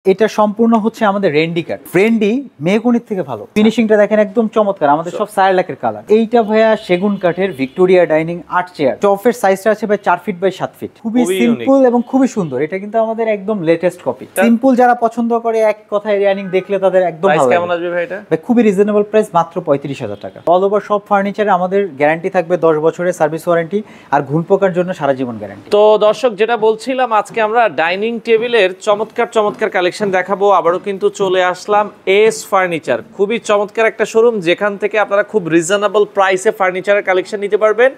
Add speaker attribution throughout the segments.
Speaker 1: এটা সম্পূর্ণ হচ্ছে আমাদের রেন্ডি কাট। ফ্রেন্ডি মেহগনির থেকে ভালো। ফিনিশিংটা দেখেন একদম চমৎকার। আমাদের সব সায়ালাকের কালার। এইটা ভাইয়া সেগুন কাঠের ভিক্টোরিয়া ডাইনিং আর্ট চেয়ার। টপের সাইজটা আছে ভাই 4 ফিট বাই 7 ফিট। খুবই সিম্পল এবং খুবই সুন্দর। এটা কিন্তু আমাদের একদম লেটেস্ট কপি। সিম্পল যারা পছন্দ করে এক কথায় ডাইনিং দেখলে তাদের একদম ভালো লাগে।
Speaker 2: কেমন আসবে ভাই এটা?
Speaker 1: ভাই খুবই রিজনেবল প্রাইস, মাত্র 35,000 টাকা। অল ওভার সব ফার্নিচারে আমাদের গ্যারান্টি থাকবে 10 বছরের সার্ভিস ওয়ারেন্টি আর ঘুণ পোকার জন্য সারা জীবন গ্যারান্টি।
Speaker 2: তো দর্শক যেটা বলছিলাম, আজকে আমরা ডাইনিং টেবিলের চমৎকার কালেকশন দেখাবো। আবারও কিন্তু চলে আসলাম এস ফার্নিচার। খুবই চমৎকার একটা শোরুম যেখান থেকে আপনারা খুব রিজনেবল প্রাইসে ফার্নিচারের কালেকশন নিতে পারবেন।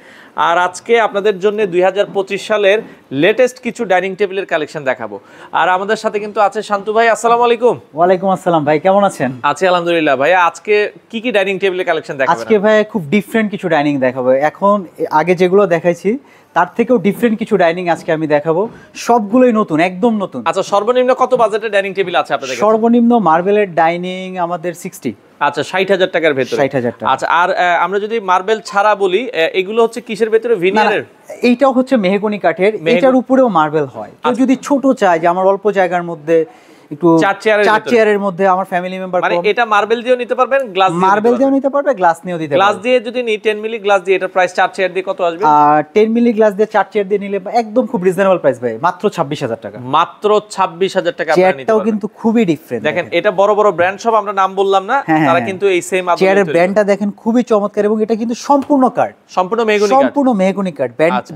Speaker 2: আর আজকে আপনাদের জন্য 2025 সালের লেটেস্ট কিছু ডাইনিং টেবিলের কালেকশন দেখাবো। আর আমাদের সাথে কিন্তু আছে শান্তু ভাই। আসসালামু আলাইকুম।
Speaker 1: ওয়ালাইকুম আসসালাম ভাই, কেমন আছেন?
Speaker 2: আছি আলহামদুলিল্লাহ। ভাই আজকে কি ডাইনিং টেবিলের কালেকশন দেখাবেন?
Speaker 1: আজকে ভাই খুব ডিফারেন্ট কিছু ডাইনিং দেখাবো। এখন আগে যেগুলো দেখাইছি তার থেকেও ডিফারেন্ট কিছু ডাইনিং আজকে আমি দেখাবো। সবগুলোই নতুন, একদম নতুন।
Speaker 2: আচ্ছা, সর্বনিম্ন কত বাজেটের ডাইনিং টেবিল আছে আপনাদের কাছে?
Speaker 1: সর্বনিম্ন মার্বেলের ডাইনিং আমাদের 60।
Speaker 2: আচ্ছা, 60,000 টাকার ভেতরে।
Speaker 1: 60,000 টাকা।
Speaker 2: আচ্ছা, আর আমরা যদি মার্বেল ছাড়া বলি, এগুলো হচ্ছে কিসের ভেতরে? ভিনিয়ারের?
Speaker 1: এইটাও হচ্ছে মেহগনি কাঠের। এটার উপরেও মার্বেল হয়। তো যদি ছোট চাই যে আমার অল্প জায়গার মধ্যে একটু চার চেয়ারের মধ্যে আমার ফ্যামিলি মেম্বার,
Speaker 2: মানে এটা মার্বেল দিয়েও নিতে পারবেন, গ্লাস
Speaker 1: মার্বেল দিয়েও নিতে পারবে, গ্লাস নিয়েও দিতে পারবে।
Speaker 2: গ্লাস দিয়ে যদি নি 10 মিলি গ্লাস দিয়ে, এটা প্রাইস 4 চেয়ার দিয়ে কত আসবে?
Speaker 1: 10 মিলি গ্লাস দিয়ে 4 চেয়ার দিয়ে নিলে একদম খুব রিজনেবল প্রাইস ভাই, মাত্র 26,000 টাকা।
Speaker 2: মাত্র 26,000 টাকা আপনারা নিতে পারবেন।
Speaker 1: চেয়ারটাও কিন্তু খুবই ডিফারেন্ট।
Speaker 2: দেখেন, এটা বড় বড় ব্র্যান্ড সব আমরা নাম বললাম না, তারা কিন্তু এই সেম
Speaker 1: চেয়ারের ব্র্যান্ডটা দেখেন খুবই চমৎকার এবং এটা কিন্তু সম্পূর্ণ কাঠ,
Speaker 2: সম্পূর্ণ মেহগনি কাঠ।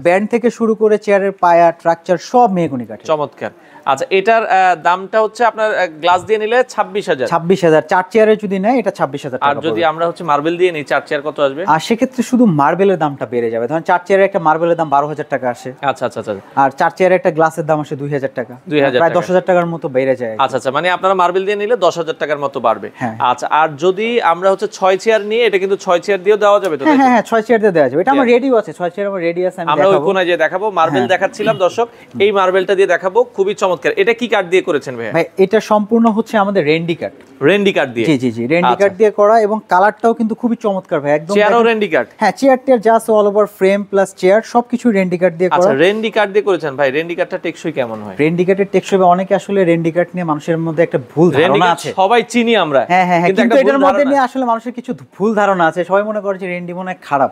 Speaker 1: ব্যান্ড থেকে শুরু করে চেয়ারের পায়া, স্ট্রাকচার সব মেহগনি কাঠ।
Speaker 2: চমৎকার। আচ্ছা, এটার দামটা হচ্ছে আপনার গ্লাস দিয়ে নিলে 26,000।
Speaker 1: 26,000। 4 চেয়ারে যদি নেয় এটা 26,000 টাকা।
Speaker 2: আর যদি আমরা হচ্ছে মার্বেল দিয়ে নিই 4 চেয়ার কত আসবে?
Speaker 1: আর সেক্ষেত্রে শুধু মার্বেলের দামটা বেড়ে যাবে। ধরেন 4 চেয়ারের একটা মার্বেলের দাম 12,000 টাকা আসে।
Speaker 2: আচ্ছা।
Speaker 1: আর 4 চেয়ারের একটা গ্লাসের দাম আসে 2,000 টাকা। প্রায় 10,000 টাকার মতো বেড়ে যায়।
Speaker 2: আচ্ছা, মানে আপনারা মার্বেল দিয়ে নিলে 10,000 টাকার মতো বাড়বে। আচ্ছা, আর যদি আমরা হচ্ছে 6 চেয়ার নিয়ে, এটা কিন্তু 6 চেয়ার দিয়েও দেওয়া যাবে তো?
Speaker 1: হ্যাঁ, 6 চেয়ার দিয়ে দেওয়া যাবে। এটা আমার রেডিও আছে, 6 চেয়ার আমার রেডি আছে।
Speaker 2: আমরা ওই কোণায় যে দেখাবো মার্বেল দেখাচ্ছিলাম দর্শক, এই মার্বেলটা দিয়ে দেখাবো। খুবই চমৎকার। এটা কি কাঠ দিয়ে করেছেন ভাই?
Speaker 1: এটা সম্পূর্ণ হচ্ছে আমাদের রেন্ডি কাঠ।
Speaker 2: রেন্ডি কাঠ দিয়ে?
Speaker 1: জি, রেন্ডি কাঠ দিয়ে করা এবং কালারটাও কিন্তু খুবই চমৎকার ভাই। একদম
Speaker 2: চেয়ারও রেন্ডি কাঠ?
Speaker 1: হ্যাঁ, চেয়ারটার just all over frame plus chair সবকিছু রেন্ডি কাঠ দিয়ে করা।
Speaker 2: আচ্ছা, রেন্ডি কাঠ দিয়ে করেছেন ভাই। রেন্ডি কাঠটা টেকসই কেমন হয়?
Speaker 1: রেন্ডি কাঠের টেকসই, অনেকে আসলে রেন্ডি কাঠ নিয়ে মানুষের মধ্যে একটা ভুল ধারণা আছে।
Speaker 2: সবাই চিনি আমরা,
Speaker 1: হ্যাঁ, কিন্তু এটার মধ্যে নিয়ে আসলে মানুষের কিছু ভুল ধারণা আছে। সবাই মনে করে যে রেন্ডি মনে হয় খারাপ,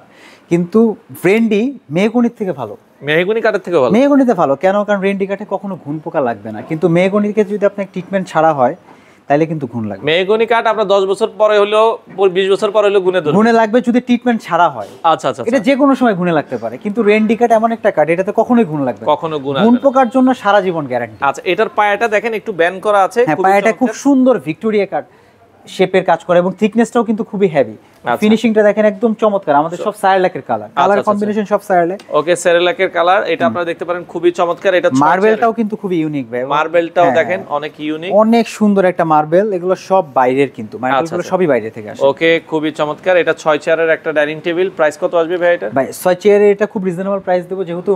Speaker 1: কিন্তু রেন্ডি মেহগনির থেকে ভালো।
Speaker 2: মেহগনি কাঠের থেকে ভালো?
Speaker 1: মেহগনিতে ভালো কেন? কারণ রেন্ডি কাঠে কখনো ঘুণ পোকা লাগবে না, কিন্তু মেহগনিকে যদি আপনার ট্রিটমেন্ট ছাড়া হয় তাহলে কিন্তু ঘুণ লাগবে।
Speaker 2: মেহগনি কাঠ আপনার 10 বছর পরে হলেও 20 বছর পরে হলেও ঘুণে
Speaker 1: লাগবে যদি ট্রিটমেন্ট ছাড়া হয়।
Speaker 2: আচ্ছা,
Speaker 1: এটা যে কোনো সময় ঘুণে লাগতে পারে, কিন্তু রেন্ডি কাঠ এমন একটা কাঠ এটাতে কখনোই ঘুণ লাগবে না,
Speaker 2: কখনো
Speaker 1: ঘুণ পোকার জন্য সারা জীবন গ্যারান্টি।
Speaker 2: আচ্ছা, এটার পায়াটা দেখেন একটু ব্যান্ড করা আছে।
Speaker 1: হ্যাঁ, পায়াটা খুব সুন্দর ভিক্টোরিয়া কাঠ শেপের কাজ করে এবং থিকনেসটাও কিন্তু খুবই হেভি। ফিনিশিংটা দেখেন একদম চমৎকার। আমাদের সব সায়ালাকের কালার কম্বিনেশন, সব সায়ালাক।
Speaker 2: ওকে, সায়ালাকের কালার। এটা আপনারা দেখতে পারেন খুবই চমৎকার। এটা
Speaker 1: মার্বেলটাও কিন্তু খুবই ইউনিক ভাই।
Speaker 2: মার্বেলটাও দেখেন অনেক ইউনিক,
Speaker 1: অনেক সুন্দর একটা মার্বেল। এগুলো সব বাইরের, কিন্তু মার্বেলগুলো সবই বাইরে থেকে আসে।
Speaker 2: ওকে, খুবই চমৎকার। এটা 6 চেয়ারের একটা ডাইনিং টেবিল। প্রাইস কত আসবে ভাই এটা?
Speaker 1: ভাই 6 চেয়ারে এটা খুব রিজনেবল প্রাইস দেব, যেহেতু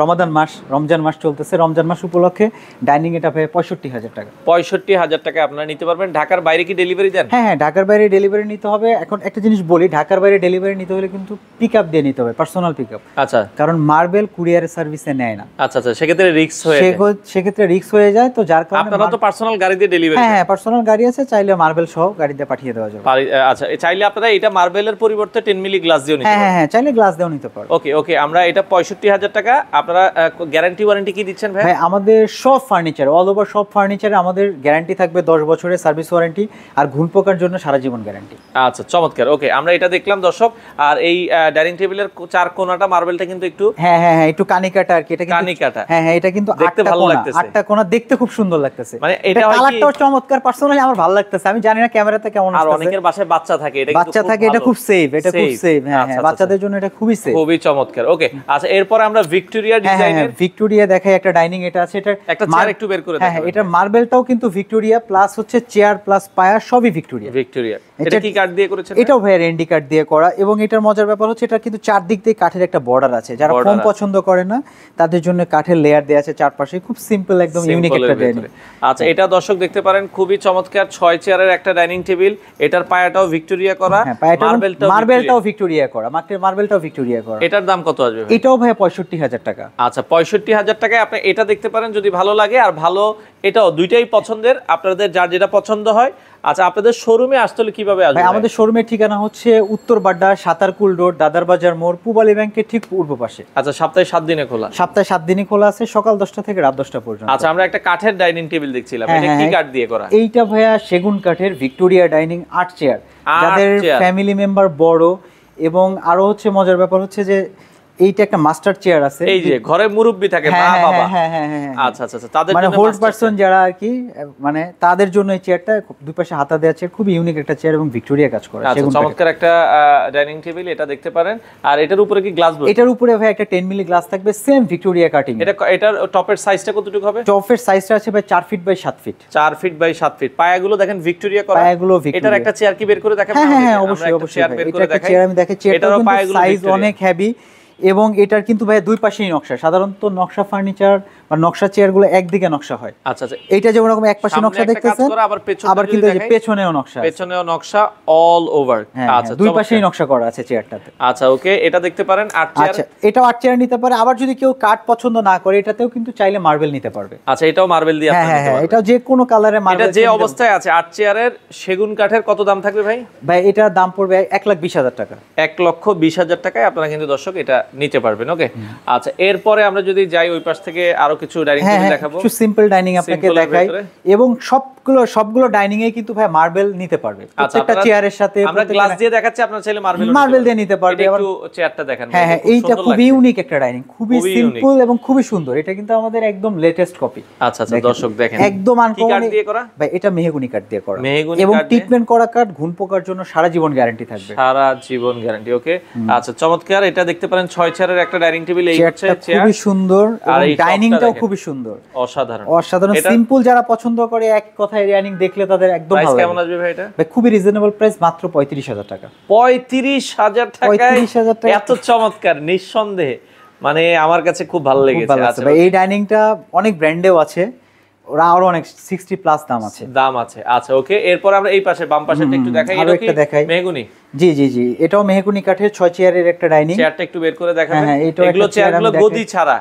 Speaker 1: রমজান মাস চলতেছে। রমজান মাস উপলক্ষে ডাইনিং এটা ভাই 65,000 টাকা।
Speaker 2: 65,000 টাকা আপনারা নিতে পারবেন। ঢাকার বাইরে কি ডেলিভারি দেন?
Speaker 1: হ্যাঁ, ঢাকার বাইরে ডেলিভারি নিতে হবে। এখন একটা জিনিস বলি, ঢাকার বাইরে ডেলিভারি নিতে হলে কিন্তু পিকআপ দিয়ে নিতে হবে, পার্সোনাল পিকআপ।
Speaker 2: আচ্ছা,
Speaker 1: কারণ মার্বেল কুরিয়ারের সার্ভিসে নেয় না।
Speaker 2: আচ্ছা, সেক্ষেত্রে রিস্ক
Speaker 1: হয়ে যায়। তো যার কারণে
Speaker 2: আপনারা তো পার্সোনাল গাড়ি দিয়ে ডেলিভারি?
Speaker 1: হ্যাঁ, পার্সোনাল গাড়ি আছে, চাইলে মার্বেল সহ গাড়ি দিয়ে পাঠিয়ে দেওয়া যাবে।
Speaker 2: আচ্ছা, চাইলে আপনারা এটা মার্বেলের পরিবর্তে 10 মিলি গ্লাস দিয়েও নিতে পারেন?
Speaker 1: হ্যাঁ, চাইলে গ্লাস দিয়েও নিতে পারেন।
Speaker 2: ওকে, আমরা এটা 65,000 টাকা। আপনারা গ্যারান্টি ওয়ারেন্টি কি দিচ্ছেন ভাই?
Speaker 1: আমাদের সব ফার্নিচার, অল ওভার সব ফার্নিচারে আমাদের গ্যারান্টি থাকবে 10 বছরের সার্ভিস ওয়ারেন্টি আর ঘুণ পোকার জন্য সারা জীবন গ্যারান্টি।
Speaker 2: আচ্ছা, চমৎকার। ওকে, আমরা এটা দেখলাম দর্শক। আর এই ডাইনিং টেবিলের 4 কোণাটা মার্বেলটা কিন্তু একটু
Speaker 1: একটু কানিকাটা আর কি। এটা
Speaker 2: কানিকাটা?
Speaker 1: হ্যাঁ, এটা কিন্তু
Speaker 2: দেখতে ভালো লাগতেছে।
Speaker 1: 8টা কোণা দেখতে খুব সুন্দর লাগতেছে।
Speaker 2: মানে এটা
Speaker 1: কালারটাও চমৎকার, পার্সোনালি আমার ভালো লাগতেছে। আমি জানি না ক্যামেরাতে কেমন আসছে।
Speaker 2: আর অনেকের বাসায় বাচ্চা থাকে,
Speaker 1: এটা খুব সেফ। এটা খুব সেফ। হ্যাঁ, বাচ্চাদের জন্য এটা খুবই সেফ।
Speaker 2: খুবই চমৎকার। ওকে, আচ্ছা, এরপর আমরা ভিক্টোরিয়া ডিজাইনের
Speaker 1: ভিক্টোরিয়া দেখাই একটা ডাইনিং। এটা আছে, এটা
Speaker 2: একটা চেয়ার একটু বের করে দেখাবেন।
Speaker 1: হ্যাঁ, এটা মার্বেলটাও কিন্তু ভিক্টোরিয়া প্লাস হচ্ছে চেয়ার প্লাস পায়া সবই ভিক্টোরিয়া।
Speaker 2: এটা কি কাঠ দিয়ে করেছেন?
Speaker 1: এটাও ভাই ভাইয়া রেন্ডি কাঠ দিয়ে করা, এবং এটার মজার ব্যাপার হচ্ছে এটা কিন্তু চারদিক দিয়ে কাঠের একটা বর্ডার আছে। যারা ফোম পছন্দ করে না তাদের জন্য কাঠের লেয়ার দেওয়া আছে চারপাশে, খুব সিম্পল একদম ইউনিক একটা ডাইনিং।
Speaker 2: আচ্ছা, এটা দর্শক দেখতে পারেন খুবই চমৎকার 6 চেয়ারের একটা ডাইনিং টেবিল। এটার পায়াটাও ভিক্টোরিয়া করা,
Speaker 1: মার্বেলটাও ভিক্টোরিয়া করা, মার্বেলটাও ভিক্টোরিয়া করা।
Speaker 2: এটার দাম কত আসবে?
Speaker 1: এটাও ভাইয়া 65,000 টাকা।
Speaker 2: আচ্ছা, 65,000 টাকায় আপনি এটা দেখতে পারেন যদি ভালো লাগে। আর ভালো এটাও দুইটাই পছন্দের, আপনাদের যার যেটা পছন্দ হয়। আচ্ছা, আপনাদের শোরুমে আসতে হলে কিভাবে আসবে?
Speaker 1: আমাদের শোরুমের ঠিকানা হচ্ছে উত্তর বাড্ডা, সাতারকুল রোড, দাদার বাজার মোড়, পূবালী ব্যাংকের ঠিক পূর্ব পাশে।
Speaker 2: আচ্ছা, সপ্তাহে 7 দিনে খোলা?
Speaker 1: সপ্তাহে 7 দিনই খোলা আছে, সকাল 10টা থেকে রাত 10টা পর্যন্ত।
Speaker 2: আচ্ছা, আমরা একটা কাঠের ডাইনিং টেবিল দেখছিলাম, এটা কি কাঠ দিয়ে করা?
Speaker 1: এইটা ভাইয়া সেগুন কাঠের ভিক্টোরিয়া ডাইনিং আর্ট চেয়ার। যাদের ফ্যামিলি মেম্বার বড়, এবং আরো হচ্ছে মজার ব্যাপার হচ্ছে যে এইটা একটা মাস্টার চেয়ার আছে,
Speaker 2: এই যে ঘরে মুরব্বি থাকে মা বাবা। আচ্ছা আচ্ছা, তাদের
Speaker 1: মানে হোল্ড পারসন যারা আর কি, মানে তাদের জন্য এই চেয়ারটা দুই পাশে হাতা দেওয়া চেয়ার, খুব ইউনিক একটা চেয়ার এবং ভিক্টোরিয়া কাজ করে।
Speaker 2: আচ্ছা, চমৎকার একটা ডাইনিং টেবিল, এটা দেখতে পারেন। আর এটার উপরে কি গ্লাস?
Speaker 1: এটার উপরে ভাই একটা 10 মিলি গ্লাস থাকবে, সেম ভিক্টোরিয়া কাটিং।
Speaker 2: এটার টপের সাইজটা কতটুকু হবে?
Speaker 1: টপের সাইজটা আছে ভাই 4 feet by 7 feet.
Speaker 2: 4 feet by 7 feet. পায়াগুলো দেখেন ভিক্টোরিয়া করা।
Speaker 1: পায়াগুলো ভিক্টোরিয়া।
Speaker 2: এটার একটা চেয়ার কি বের করে দেখাবেন?
Speaker 1: হ্যাঁ, অবশ্যই অবশ্যই। এটা একটা চেয়ার আমি দেখাচ্ছি, এটার সাইজ অনেক হেভি, এবং এটার কিন্তু ভাই দুই পাশেই নকশা। সাধারণত নকশা ফার্নিচার বা নকশা চেয়ারগুলো একদিকে নকশা হয়।
Speaker 2: আচ্ছা আচ্ছা,
Speaker 1: এইটা যেমন রকম এক পাশে নকশা দেখতেছেন, আবার কিন্তু এই যে পেছনেও নকশা,
Speaker 2: পেছনেও নকশা অল ওভার। আচ্ছা,
Speaker 1: দুই পাশেই নকশা করা আছে চেয়ারটাতে।
Speaker 2: আচ্ছা, ওকে, এটা দেখতে পারেন আর্ট চেয়ার।
Speaker 1: আচ্ছা, এটাও আর্ট চেয়ার নিতে পারে। আবার যদি কেউ কাঠ পছন্দ না করে, এটাতেও কিন্তু চাইলে মার্বেল নিতে পারবে।
Speaker 2: আচ্ছা, এটাও মার্বেল দিয়ে আপনি নিতে পারবেন।
Speaker 1: এটাও যে কোনো কালারে মার্বেল।
Speaker 2: এটা যে অবস্থায় আছে আর্ট চেয়ারের সেগুন কাঠের কত দাম থাকবে ভাই?
Speaker 1: ভাই এটার দাম পড়বে 1,20,000 টাকা।
Speaker 2: 1,20,000 টাকায় আপনারা কিন্তু দর্শক এটা নিতে পারবেন। ওকে, আচ্ছা, এরপরে আমরা যদি যাই ওই পাশ থেকে আরো কিছু ডাইনিং টেবিল দেখাবো।
Speaker 1: কিছু সিম্পল ডাইনিং আপনাকে দেখাই, এবং সবগুলো ডাইনিং এ কিন্তু ভাই মার্বেল নিতে পারবে প্রত্যেকটা চেয়ারের সাথে।
Speaker 2: আমরা গ্লাস দিয়ে দেখাচ্ছি, আপনারা চাইলে মার্বেল
Speaker 1: দিয়ে নিতে পারবে।
Speaker 2: একটু চেয়ারটা দেখেন।
Speaker 1: হ্যাঁ, এইটা খুব ইউনিক একটা ডাইনিং, খুবই সিম্পল এবং খুবই সুন্দর। এটা কিন্তু আমাদের একদম লেটেস্ট কপি।
Speaker 2: আচ্ছা আচ্ছা, দর্শক দেখেন
Speaker 1: একদম আনকমন। কাঠ দিয়ে করা ভাই, এটা মেহগনি কাঠ দিয়ে করা, এবং ট্রিটমেন্ট করা কাঠ, ঘুণ পোকার জন্য সারা জীবন গ্যারান্টি থাকবে।
Speaker 2: সারা জীবন গ্যারান্টি। ওকে, আচ্ছা, চমৎকার। এটা দেখতে পারেন 6 চেয়ারের একটা ডাইনিং টেবিল। এই হচ্ছে চেয়ার,
Speaker 1: খুবই সুন্দর, আর ডাইনিংটাও খুবই সুন্দর, অসাধারণ সিম্পল। যারা পছন্দ করে এক কথায় ডাইনিং দেখলে তাদের একদম ভালো লাগে।
Speaker 2: কেমন আসবে ভাই এটা?
Speaker 1: ভাই খুবই রিজনেবল প্রাইস, মাত্র 35,000 টাকা।
Speaker 2: 35,000 টাকা, এত চমৎকার, নিঃসন্দেহে মানে আমার কাছে খুব ভালো লেগেছে।
Speaker 1: আচ্ছা ভাই, এই ডাইনিংটা অনেক ব্র্যান্ডেও আছে, ওরা আরো অনেক 60 প্লাস দাম আছে।
Speaker 2: আচ্ছা, ওকে, এরপর আমরা এই পাশে বাম পাশেরটা একটু দেখাই।
Speaker 1: এটা কি
Speaker 2: মেহগনি?
Speaker 1: জি, এটাও মেহগনি কাঠের 6 চেয়ারের একটা ডাইনিং।
Speaker 2: চেয়ারটা একটু বের করে দেখাবেন। এগুলো চেয়ারগুলো গদি ছাড়া।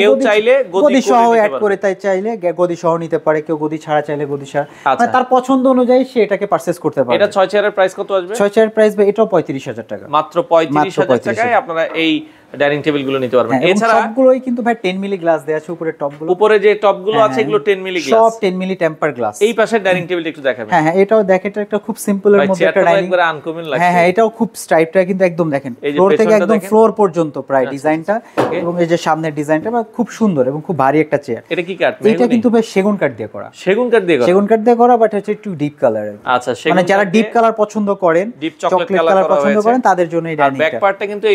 Speaker 2: কেউ চাইলে
Speaker 1: গদি সহ অ্যাড করে, তাই চাইলে গদি সহ নিতে পারে, কেউ গদি ছাড়া চাইলে গদি ছাড়া, মানে তার পছন্দ অনুযায়ী সে এটাকে পারচেজ করতে পারে।
Speaker 2: এটা 6 চেয়ারের প্রাইস কত আসবে?
Speaker 1: 6 চেয়ারের প্রাইস ভাই এটাও 35,000 টাকা।
Speaker 2: মাত্র 35,000 টাকায় আপনারা এই ডাইনিং টেবিল গুলো নিতে পারবেন। এছাড়া
Speaker 1: সবগুলোই কিন্তু ভাই 10 মিলি গ্লাস দেয়া আছে উপরে টপগুলো।
Speaker 2: উপরে যে টপগুলো আছে এগুলো 10 মিলি গ্লাস,
Speaker 1: সব 10 মিলি টেম্পার গ্লাস।
Speaker 2: এই পাশের ডাইনিং টেবিলটা একটু দেখাবেন।
Speaker 1: হ্যাঁ, এটাও দেখেন, এটা একটা খুব সিম্পলের মধ্যে একটা ডাইনিং।
Speaker 2: একবারে আনকমন লাগছে।
Speaker 1: হ্যাঁ, এটাও খুব স্টাইলটা কিন্তু একদম দেখেন, ফ্লোর থেকে একদম ফ্লোর পর্যন্ত প্রায় ডিজাইনটা, এবং এই যে সামনের ডিজাইনটা খুব সুন্দর এবং খুব ভারী একটা চেয়ার।
Speaker 2: এটা কি কাঠ?
Speaker 1: এটা কিন্তু ভাই সেগুন কাঠ দিয়ে করা।
Speaker 2: সেগুন কাঠ
Speaker 1: দিয়ে করা, বাট হচ্ছে একটু ডিপ কালারের।
Speaker 2: আচ্ছা,
Speaker 1: মানে যারা ডিপ কালার পছন্দ করেন,
Speaker 2: ডিপ চকলেট কালার
Speaker 1: পছন্দ করেন, তাদের জন্য এই ডাইনিংটা।
Speaker 2: ব্যাক পার্টটা কিন্তু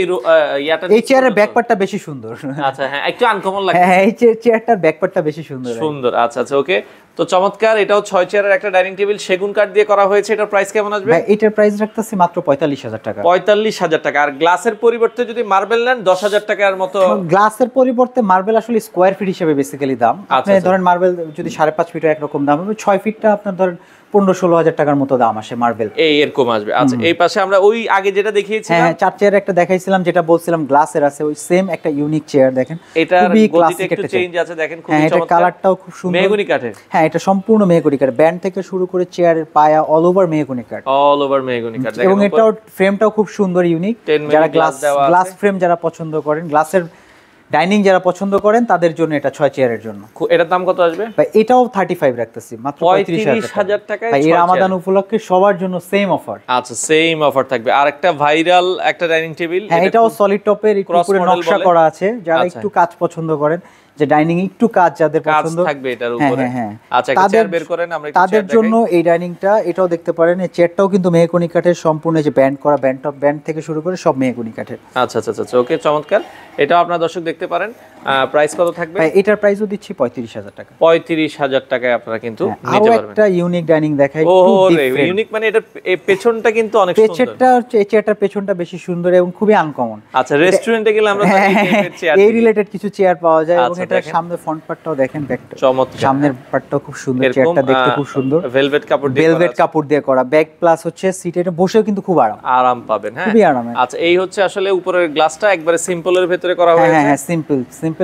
Speaker 1: এই চেয়ারের ব্যাক পার্টটা বেশি সুন্দর।
Speaker 2: আচ্ছা, হ্যাঁ, একটু আনকমন লাগে।
Speaker 1: হ্যাঁ, এই চেয়ারটার ব্যাক পার্টটা বেশি সুন্দর।
Speaker 2: আচ্ছা, ওকে, তো চমৎকার। এটাও 6 চেয়ারের একটা ডাইনিং টেবিল, সেগুন কাঠ দিয়ে করা হয়েছে। এটার প্রাইস কেমন আসবে?
Speaker 1: ভাই এটার প্রাইস রাখতেছি মাত্র 45,000 টাকা।
Speaker 2: 45,000 টাকা। আর গ্লাসের পরিবর্তে যদি মার্বেল নেন 10,000 টাকার মতো।
Speaker 1: গ্লাসের পরিবর্তে মার্বেল আসলে স্কয়ার ফিট হিসেবে বেসিক্যালি দাম। আপনি ধরেন মার্বেল যদি 5.5 ফিট একরকম দাম হবে, 6 ফিটটা আপনার ধরেন 15-16 টাকার মতো দাম আসে মার্বেল,
Speaker 2: এরকম আসবে। আচ্ছা, এই পাশে আমরা ওই আগে যেটা দেখিয়েছিলাম,
Speaker 1: হ্যাঁ, 4 চেয়ার একটা দেখাইছিলাম, যেটা বলছিলাম গ্লাসের আছে, ওই সেম একটা ইউনিক চেয়ার দেখেন।
Speaker 2: এটার গদিতে একটু চেঞ্জ আছে দেখেন, খুব চমৎকার।
Speaker 1: এটা কালারটাও খুব সুন্দর,
Speaker 2: মেহগনি কাঠের।
Speaker 1: হ্যাঁ, এটা সম্পূর্ণ মেহগনি কাঠ, ব্যান্ড থেকে শুরু করে চেয়ারের পায়া অল ওভার মেহগনি কাঠ, এবং এটাও ফ্রেমটাও খুব সুন্দর ইউনিক। যারা গ্লাস ফ্রেম যারা পছন্দ করেন, গ্লাসের ডাইনিং যারা পছন্দ করেন, তাদের জন্য এটা 6 চেয়ারের জন্য।
Speaker 2: এটার দাম কত আসবে?
Speaker 1: ভাই এটাও 35 রাখতেছি, মাত্র 35,000 টাকা। ভাই এই রমাদান উপলক্ষে সবার জন্য সেম অফার।
Speaker 2: আচ্ছা, সেম অফার থাকবে। আর একটা ভাইরাল একটা ডাইনিং টেবিল,
Speaker 1: হ্যাঁ, এটাও সলিড টপের উপরে নকশা করা আছে। যারা একটু কাজ পছন্দ করেন, যে ডাইনিং একটু কাজ যাদের
Speaker 2: কাজ
Speaker 1: পছন্দ
Speaker 2: থাকবে এটার উপরে।
Speaker 1: হ্যাঁ।
Speaker 2: আচ্ছা একটা চেয়ার বের করেন, আমরা একটু
Speaker 1: তাদের জন্য এই ডাইনিংটা এটাও দেখতে পারেন। এই চেয়ারটাও কিন্তু মেহগনি কাঠের, সম্পূর্ণ যে ব্যান্ড করা, ব্যান্ড থেকে শুরু করে সব মেহগনি কাঠের।
Speaker 2: আচ্ছা আচ্ছা আচ্ছা ওকে, চমৎকার। এটাও আপনারা দর্শক দেখতে পারেন। প্রাইস কত থাকবে?
Speaker 1: এটার প্রাইসও দিচ্ছি 35,000 টাকা।
Speaker 2: 35,000 টাকায় আপনারা কিন্তু নিতে পারবেন।
Speaker 1: একটা ইউনিক ডাইনিং দেখাই।
Speaker 2: ইউনিক মানে এটার পেছনটা কিন্তু অনেক সুন্দর।
Speaker 1: পেছনটা হচ্ছে এই চেয়ারটার পেছনটা বেশি সুন্দর এবং খুবই আনকমন।
Speaker 2: আচ্ছা রেস্টুরেন্টে গেলে আমরা
Speaker 1: এই রিলেটেড কিছু চেয়ার পাওয়া যায় এবং এটা সামনের ফ্রন্ট পার্টটাও দেখেন, ব্যাকটা
Speaker 2: চমৎকার,
Speaker 1: সামনের পার্টটাও খুব সুন্দর, চেয়ারটা দেখতে খুব সুন্দর,
Speaker 2: ভেলভেট কাপড়
Speaker 1: দিয়ে করা, ব্যাক প্লাস হচ্ছে সিটে বসেও কিন্তু খুব আরাম
Speaker 2: পাবেন। হ্যাঁ
Speaker 1: খুবই আরাম।
Speaker 2: আচ্ছা এই হচ্ছে আসলে উপরের গ্লাসটা একবারে সিম্পলের ভিতরে করা হয়েছে।
Speaker 1: হ্যাঁ সিম্পল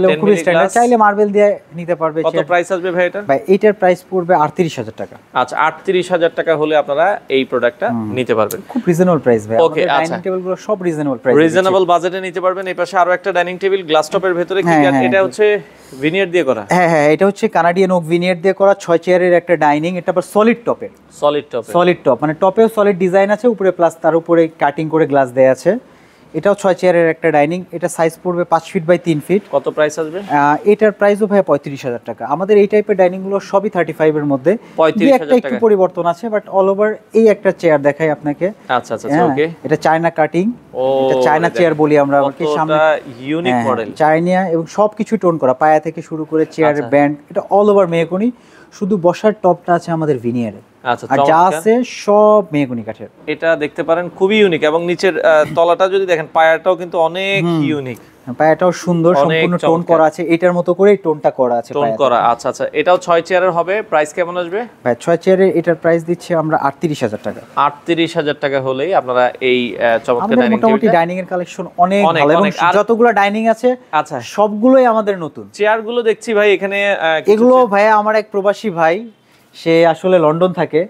Speaker 1: এবং খুবই স্ট্যান্ডার্ড, চাইলে মার্বেল দিয়ে নিতে পারবে।
Speaker 2: কত প্রাইস আসবে ভাই এটা?
Speaker 1: ভাই এটার প্রাইস পড়বে 38,000 টাকা।
Speaker 2: আচ্ছা 38,000 টাকা হলে আপনারা এই প্রোডাক্টটা নিতে পারবেন।
Speaker 1: খুব রিজনেবল প্রাইস ভাই।
Speaker 2: ওকে
Speaker 1: ডাইনিং টেবিলগুলো সব রিজনেবল প্রাইস,
Speaker 2: রিজনেবল বাজেটে নিতে পারবেন। এই পাশে আরো একটা ডাইনিং টেবিল গ্লাস টপের ভিতরে, কি এটা হচ্ছে ভিনিয়ার দিয়ে করা? হ্যাঁ
Speaker 1: এটা হচ্ছে কানাডিয়ান ওক ভিনিয়ার দিয়ে করা 6 চেয়ারের একটা ডাইনিং। এটা আবার সলিড টপ, মানে টপেও সলিড ডিজাইন আছে, উপরে প্লাস তার উপরে কাটিং করে গ্লাস দেয়া আছে। এটাও 6 চেয়ারের একটা ডাইনিং। এটা সাইজ পড়বে 5 ফিট বাই 3 ফিট।
Speaker 2: কত প্রাইস আসবে?
Speaker 1: এটার প্রাইসও ভাই 35,000 টাকা। আমাদের এই টাইপের ডাইনিং গুলো সবই 35 এর মধ্যে,
Speaker 2: 35,000 টাকা
Speaker 1: একটু পরিবর্তন আছে, বাট অল ওভার এই একটা চেয়ার দেখাই আপনাকে।
Speaker 2: আচ্ছা আচ্ছা ওকে,
Speaker 1: এটা চায়না কাটিং, এটা চায়না চেয়ার বলি আমরা।
Speaker 2: সামনে ইউনিক মডেল
Speaker 1: চায়না এবং সবকিছু টোন করা, পায়া থেকে শুরু করে চেয়ারের ব্যান্ড, এটা অল ওভার মেহগনি। শুধু বসার টপটা আছে আমাদের ভিনিয়ারে,
Speaker 2: আচ্ছা
Speaker 1: আর যা আছে সব মেহগনি কাঠের।
Speaker 2: এটা দেখতে পারেন খুবই ইউনিক, এবং নিচের তলাটা যদি দেখেন পায়াটাও কিন্তু অনেক ইউনিক,
Speaker 1: পায়াটাও সুন্দর, সম্পূর্ণ টোন করা আছে, এটার মতো করে টোনটা করা আছে,
Speaker 2: টোন করা। আচ্ছা আচ্ছা এটাও 6 চেয়ারের হবে। প্রাইস কেমন আসবে
Speaker 1: ভাই? 6 চেয়ারের এটার প্রাইস দিচ্ছি আমরা 38,000 টাকা।
Speaker 2: 38,000 টাকা হলেই আপনারা এই চমৎকার ডাইনিং
Speaker 1: মোটামুটি ডাইনিং এর কালেকশন অনেক ভালো, এবং যতগুলো ডাইনিং আছে আচ্ছা সবগুলোই আমাদের নতুন।
Speaker 2: চেয়ারগুলো দেখছি ভাই এখানে,
Speaker 1: এগুলো ভাই আমার এক প্রবাসী ভাই, সে আসলে লন্ডন থাকে,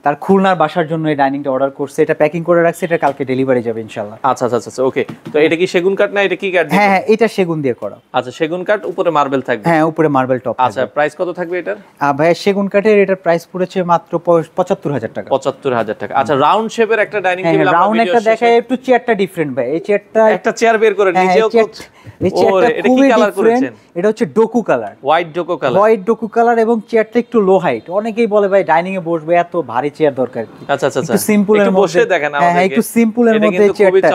Speaker 1: তার খুলনার বাসার জন্য এই ডাইনিংটা অর্ডার করছে। এটা প্যাকিং করে রাখছে, এটা কালকে ডেলিভারি যাবে ইনশাআল্লাহ।
Speaker 2: আচ্ছা আচ্ছা আচ্ছা ওকে। তো এটা কি সেগুন কাঠ না এটা কি কাঠ?
Speaker 1: হ্যাঁ এটা সেগুন দিয়ে করা।
Speaker 2: আচ্ছা সেগুন কাঠ, উপরে মার্বেল থাকবে।
Speaker 1: হ্যাঁ উপরে মার্বেল টপ।
Speaker 2: আচ্ছা প্রাইস কত থাকবে এটার?
Speaker 1: ভাই সেগুন কাঠের এটার প্রাইস পড়েছে মাত্র 75,000 টাকা।
Speaker 2: 75,000 টাকা। আচ্ছা রাউন্ড শেপের একটা ডাইনিং টেবিল, আমরা
Speaker 1: রাউন্ড একটা দেখাই, একটু চেয়ারটা ডিফারেন্ট ভাই। এই চেয়ারটা
Speaker 2: একটা চেয়ার বের করে নিজেও
Speaker 1: এই চেয়ারটা
Speaker 2: এটা কি কালার করেছেন?
Speaker 1: এটা হচ্ছে ডোকু কালার,
Speaker 2: হোয়াইট ডোকো কালার,
Speaker 1: এবং চেয়ারটা একটু লো হাইট। অনেকেই বলে ভাই ডাইনিং এ বসবে, এত ভারী চেয়ার দরকার কি?
Speaker 2: আচ্ছা আচ্ছা
Speaker 1: একটু সিম্পলের মধ্যে বসে দেখেন আমাদেরকে। হ্যাঁ একটু সিম্পলের মধ্যে চেয়ারটা,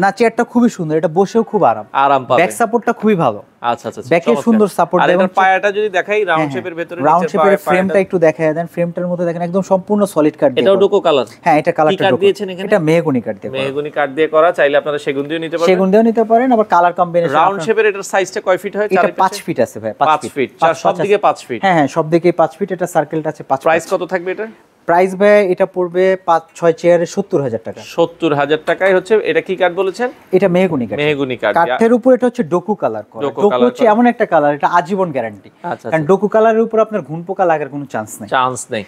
Speaker 1: না চেয়ারটা খুবই সুন্দর, এটা বসেও খুব আরাম পাবে, ব্যাক সাপোর্টটা খুবই ভালো।
Speaker 2: আচ্ছা আচ্ছা
Speaker 1: ব্যাকে সুন্দর সাপোর্ট।
Speaker 2: আর এটার পায়াটা যদি দেখাই রাউন্ড শেপের ভিতরে,
Speaker 1: রাউন্ড শেপের ফ্রেমটা একটু দেখায় দেন। ফ্রেমটার মধ্যে দেখেন একদম সম্পূর্ণ সলিড কাঠ দিয়ে।
Speaker 2: এটাও ডোকো কালার?
Speaker 1: হ্যাঁ এটা কালারটা ডোকো দিয়েছেন এখানে। এটা মেহগনি কাঠ দিয়ে,
Speaker 2: মেহগনি কাঠ দিয়ে করা। চাইলে আপনারা সেগুন দিয়েও নিতে পারেন,
Speaker 1: সেগুন দিয়েও নিতে পারেন, আবার কালার কম্বিনেশন।
Speaker 2: রাউন্ড শেপের এটার সাইজটা কয় ফিট হয়?
Speaker 1: এটা 5 ফিট আছে ভাই,
Speaker 2: 5 ফিট, সব দিকে 5 ফিট।
Speaker 1: হ্যাঁ সব দিকে 5 ফিট। এটা সার্কেলটা আছে 5 ফিট।
Speaker 2: প্রাইস কত থাকবে এটা?
Speaker 1: প্রাইস ভাই এটা পড়বে 5-6 চেয়ারে 70,000 টাকা।
Speaker 2: 70,000 টাকায় হচ্ছে। এটা কি কাঠ বলেছেন?
Speaker 1: এটা মেহগনি কাঠ।
Speaker 2: মেহগনি কাঠ,
Speaker 1: কাঠের উপর এটা হচ্ছে ডোকু কালার করা। ডোকু হচ্ছে এমন একটা কালার, এটা আজীবন গ্যারান্টি। কারণ ডোকু কালারের উপর আপনার ঘুণ পোকা লাগার কোনো চান্স নেই।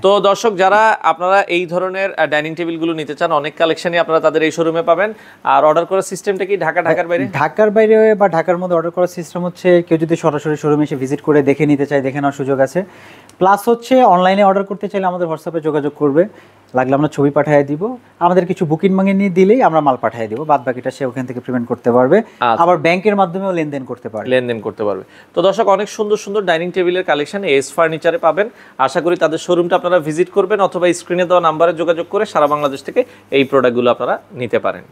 Speaker 2: তো দর্শক যারা আপনারা এই ধরনের ডাইনিং টেবিল গুলো নিতে চান, অনেক কালেকশনই আপনারা তাদের এই শোরুমে পাবেন। আর অর্ডার করার সিস্টেমটা কি ঢাকার বাইরে?
Speaker 1: ঢাকার বাইরে বা ঢাকার মধ্যে অর্ডার করার সিস্টেম হচ্ছে, কেউ যদি সরাসরি শোরুমে এসে ভিজিট করে দেখে নিতে চায়, দেখে নেওয়ার সুযোগ আছে। প্লাস হচ্ছে অনলাইনে অর্ডার করতে চাইলে আমাদের হোয়াটসঅ্যাপে যোগাযোগ করবে, লাগলে আমরা ছবি পাঠিয়ে দিব, আমাদের কিছু বুকিং মাঙিয়ে নিয়ে দিলেই আমরা মাল পাঠিয়ে দিব, বাদ বাকিটা সে ওখান থেকে পেমেন্ট করতে পারবে। আবার ব্যাংকের মাধ্যমেও লেনদেন করতে পারবে।
Speaker 2: তো দর্শক অনেক সুন্দর সুন্দর ডাইনিং টেবিলের কালেকশন এস ফার্নিচারে পাবেন। আশা করি তাদের শোরুমটা আপনারা ভিজিট করবেন, অথবা স্ক্রিনে দেওয়া নাম্বারে যোগাযোগ করে সারা বাংলাদেশ থেকে এই প্রোডাক্টগুলো আপনারা নিতে পারেন।